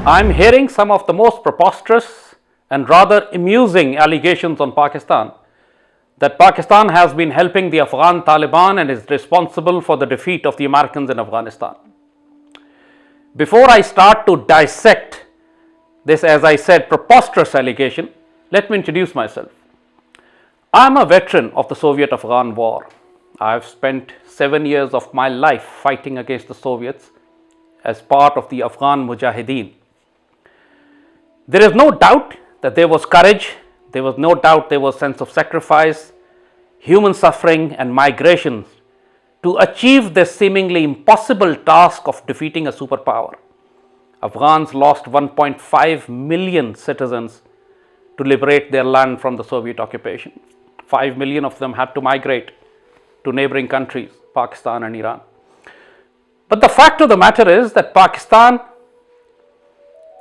I'm hearing some of the most preposterous and rather amusing allegations on Pakistan, that Pakistan has been helping the Afghan Taliban and is responsible for the defeat of the Americans in Afghanistan. Before I start to dissect this, as I said, preposterous allegation, let me introduce myself. I am a veteran of the Soviet-Afghan war. I have spent 7 years of my life fighting against the Soviets as part of the Afghan Mujahideen. There is no doubt that there was courage, there was no doubt there was sense of sacrifice, human suffering and migrations to achieve this seemingly impossible task of defeating a superpower. Afghans lost 1.5 million citizens to liberate their land from the Soviet occupation. 5 million of them had to migrate to neighboring countries, Pakistan and Iran. But the fact of the matter is that Pakistan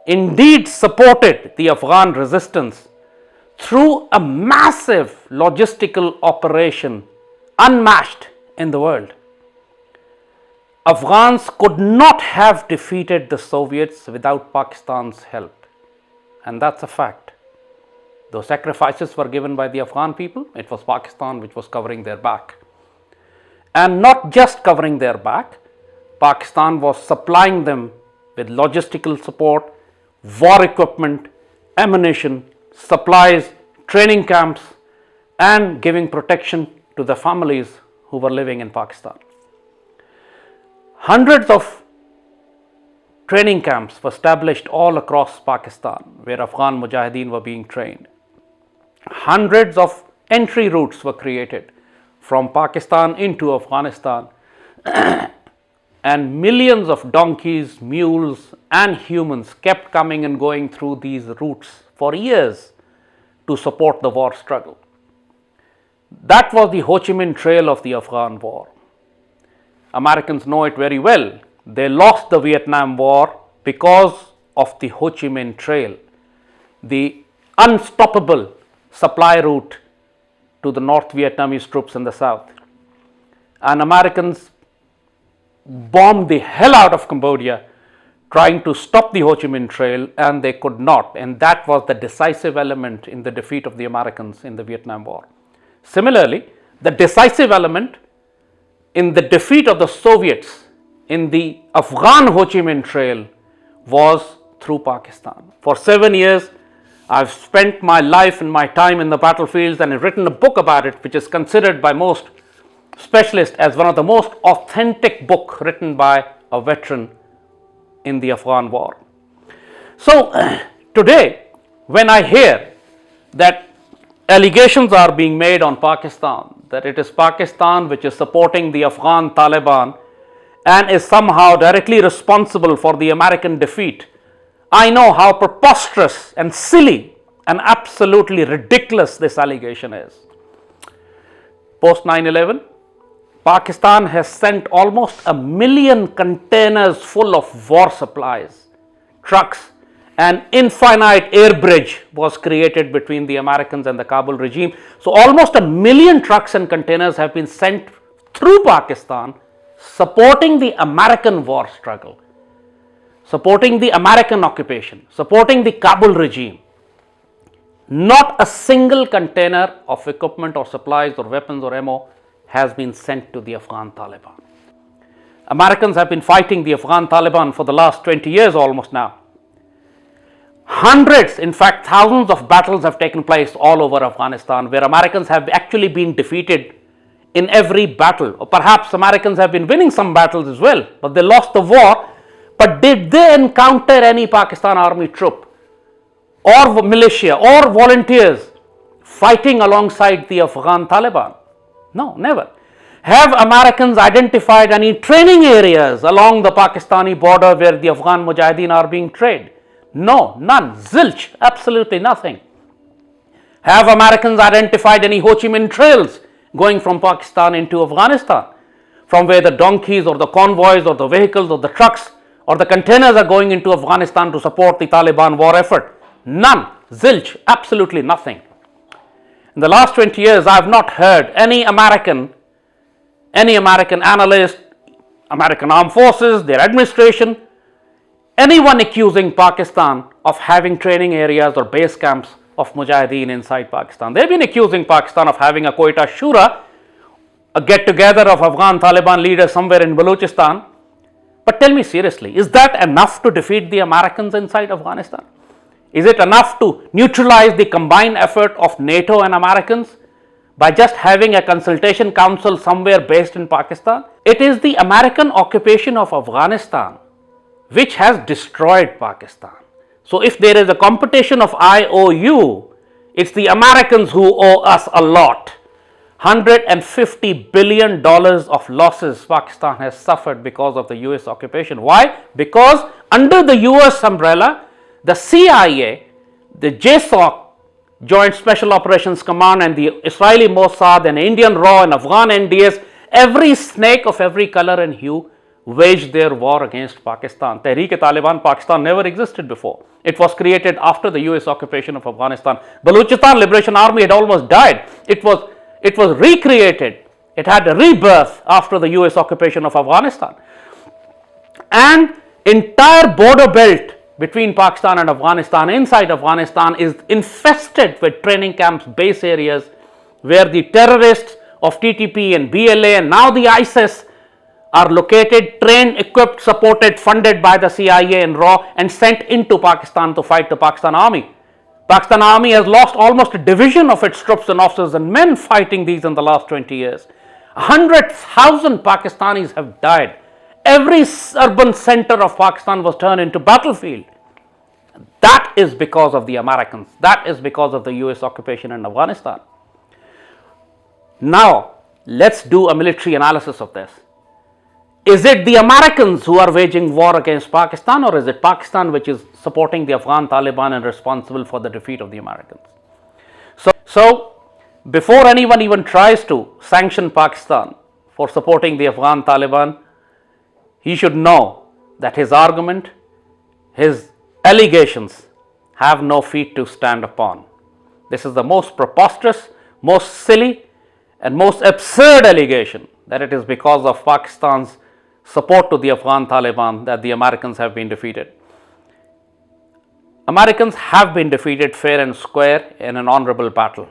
indeed supported the Afghan resistance through a massive logistical operation unmatched in the world. Afghans could not have defeated the Soviets without Pakistan's help, and that's a fact. Those sacrifices were given by the Afghan people. It was Pakistan which was covering their back. And not just covering their back, Pakistan was supplying them with logistical support, war equipment, ammunition, supplies, training camps, and giving protection to the families who were living in Pakistan. Hundreds of training camps were established all across Pakistan where Afghan Mujahideen were being trained. Hundreds of entry routes were created from Pakistan into Afghanistan, and millions of donkeys, mules, and humans kept coming and going through these routes for years to support the war struggle. That was the Ho Chi Minh Trail of the Afghan war. Americans know it very well. They lost the Vietnam War because of the Ho Chi Minh Trail, the unstoppable supply route to the North Vietnamese troops in the south. And Americans bombed the hell out of Cambodia trying to stop the Ho Chi Minh Trail, and they could not, and that was the decisive element in the defeat of the Americans in the Vietnam War. Similarly, the decisive element in the defeat of the Soviets in the Afghan Ho Chi Minh Trail was through Pakistan. For 7 years, I've spent my life and my time in the battlefields and have written a book about it, which is considered by most specialists as one of the most authentic book written by a veteran in the Afghan war. So today, when I hear that allegations are being made on Pakistan, that it is Pakistan which is supporting the Afghan Taliban and is somehow directly responsible for the American defeat, I know how preposterous and silly and absolutely ridiculous this allegation is. Post 9/11, Pakistan has sent almost 1 million containers full of war supplies, trucks, and infinite air bridge was created between the Americans and the Kabul regime. So almost 1 million trucks and containers have been sent through Pakistan supporting the American war struggle, supporting the American occupation, supporting the Kabul regime. Not a single container of equipment or supplies or weapons or ammo has been sent to the Afghan Taliban. Americans have been fighting the Afghan Taliban for the last 20 years almost now. Hundreds, in fact thousands of battles have taken place all over Afghanistan where Americans have actually been defeated in every battle. Or perhaps Americans have been winning some battles as well, but they lost the war. But did they encounter any Pakistan army troop or militia or volunteers fighting alongside the Afghan Taliban? No, never. Have Americans identified any training areas along the Pakistani border where the Afghan Mujahideen are being trained? No, none. Zilch, absolutely nothing. Have Americans identified any Ho Chi Minh trails going from Pakistan into Afghanistan, from where the donkeys or the convoys or the vehicles or the trucks or the containers are going into Afghanistan to support the Taliban war effort? None. Zilch, absolutely nothing. In the last 20 years, I have not heard any American analyst, American armed forces, their administration, anyone accusing Pakistan of having training areas or base camps of Mujahideen inside Pakistan. They've been accusing Pakistan of having a Quetta Shura, a get together of Afghan Taliban leaders somewhere in Balochistan. But tell me seriously, is that enough to defeat the Americans inside Afghanistan? Is it enough to neutralize the combined effort of NATO and Americans by just having a consultation council somewhere based in Pakistan? It is the American occupation of Afghanistan which has destroyed Pakistan. So if there is a competition of IOU, it's the Americans who owe us a lot. $150 billion of losses Pakistan has suffered because of the US occupation. Why? Because under the US umbrella, the CIA, the JSOC, Joint Special Operations Command, and the Israeli Mossad and Indian RAW and Afghan NDS, every snake of every color and hue waged their war against Pakistan. Tehreek-e-Taliban Pakistan never existed before. It was created after the US occupation of Afghanistan. Balochistan Liberation Army had almost died. It was recreated. It had a rebirth after the US occupation of Afghanistan. And entire border belt between Pakistan and Afghanistan, inside Afghanistan, is infested with training camps, base areas, where the terrorists of TTP and BLA and now the ISIS are located, trained, equipped, supported, funded by the CIA and RAW and sent into Pakistan to fight the Pakistan Army. Pakistan Army has lost almost a division of its troops and officers and men fighting these in the last 20 years. 100,000 Pakistanis have died. Every urban center of Pakistan was turned into battlefield. That is because of the Americans. That is because of the US occupation in Afghanistan. Now, let's do a military analysis of this. Is it the Americans who are waging war against Pakistan, or is it Pakistan which is supporting the Afghan Taliban and responsible for the defeat of the Americans? So before anyone even tries to sanction Pakistan for supporting the Afghan Taliban, he should know that his argument, his allegations have no feet to stand upon. This is the most preposterous, most silly and most absurd allegation that it is because of Pakistan's support to the Afghan Taliban that the Americans have been defeated. Americans have been defeated fair and square in an honorable battle.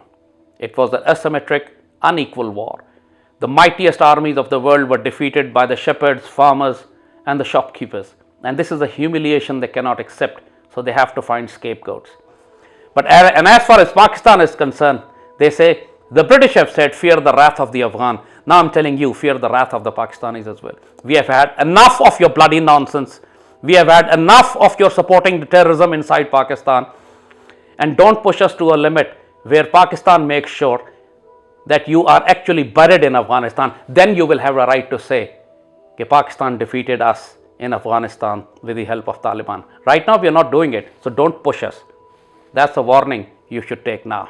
It was an asymmetric, unequal war. The mightiest armies of the world were defeated by the shepherds, farmers and the shopkeepers. And this is a humiliation they cannot accept, so they have to find scapegoats. And as far as Pakistan is concerned, they say, the British have said, fear the wrath of the Afghan. Now I'm telling you, fear the wrath of the Pakistanis as well. We have had enough of your bloody nonsense. We have had enough of your supporting the terrorism inside Pakistan. And don't push us to a limit where Pakistan makes sure that you are actually buried in Afghanistan. Then you will have a right to say that Pakistan defeated us in Afghanistan with the help of Taliban. Right now we are not doing it, so don't push us. That's a warning you should take now.